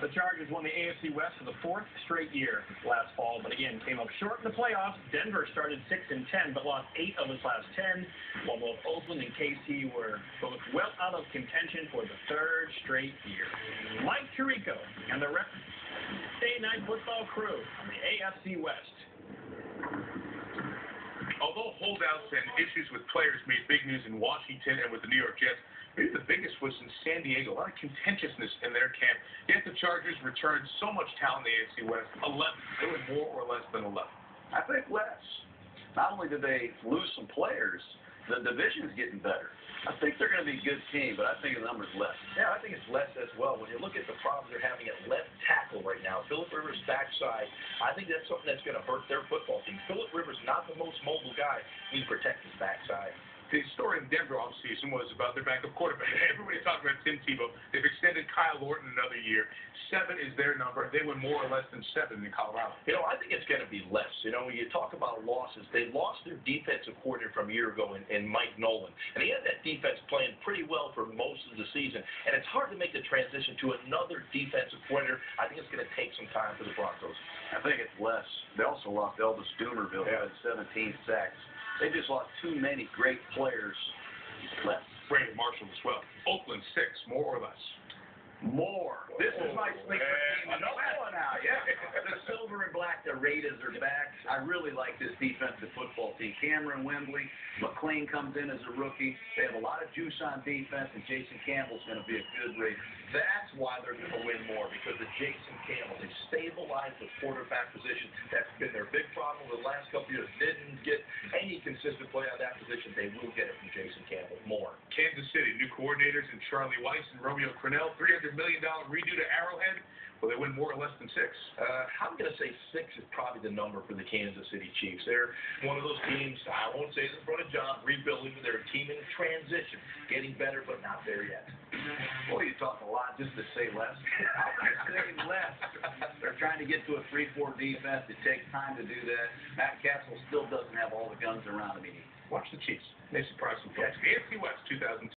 The Chargers won the Afc West for the fourth straight year last fall, but again came up short in the playoffs. Denver started 6-10, but lost 8 of its last 10, while both Oakland and KC were both well out of contention for the third straight year. Mike Tirico and the rest Day Night Football crew on the Afc West. Although holdouts and issues with players made big news in Washington and with the New York Jets, maybe the biggest was in San Diego. A lot of contentiousness in their camp. Yet the Chargers returned so much talent in the AFC West. 11. They were more or less than 11. I think less. Not only did they lose some players, the division's getting better. I think they're going to be a good team, but I think the number's less. Yeah, I think it's less as well. When you look at the problems they're having at left tackle right now, Phillip Rivers' backside, I think that's something that's going to hurt their football team. Phillip Rivers, not the most mobile guy, needs to protect his backside. The story in Denver offseason was about their backup quarterback. Everybody talked about Tim Tebow. They've extended Kyle Orton another year. 7 is their number. They win more or less than 7 in Colorado. I think it's going to be less. When you talk about losses, they lost their defensive coordinator from a year ago in Mike Nolan. And he had that defense playing pretty well for most of the season. And it's hard to make the transition to another defensive coordinator. I think it's going to take some time for the Broncos. I think it's less. They also lost Elvis Dumerville, who had 17 sacks. They just lost too many great players. Less. Brandon Marshall as well. Oakland 6, more or less. More. This is my sleeper team. Another one now, yeah. The silver and black, the Raiders are back. I really like this defensive football team. Cameron Wembley, McLean comes in as a rookie. They have a lot of juice on defense, and Jason Campbell's going to be a good Raider. That's why they're going to win more, because of Jason Campbell. They stabilized the quarterback position. That's been their big problem over the last couple years. Didn't get any consistent play on that position. They will get it from Jason Campbell. More. Kansas City, new coordinators in Charlie Weiss and Romeo Crennel. $300 million redo to Arrowhead. Will they win more or less than 6? I'm going to say 6 is probably the number for the Kansas City Chiefs. They're one of those teams, I won't say this in front of John, rebuilding. They're a team in transition, getting better, but not there yet. Boy, you talk a lot just to say less. I'm going to say less. They're trying to get to a 3-4 defense. It takes time to do that. Matt Castle still doesn't have all the guns around him. Watch the Chiefs. They surprise some folks. The AFC West 2002.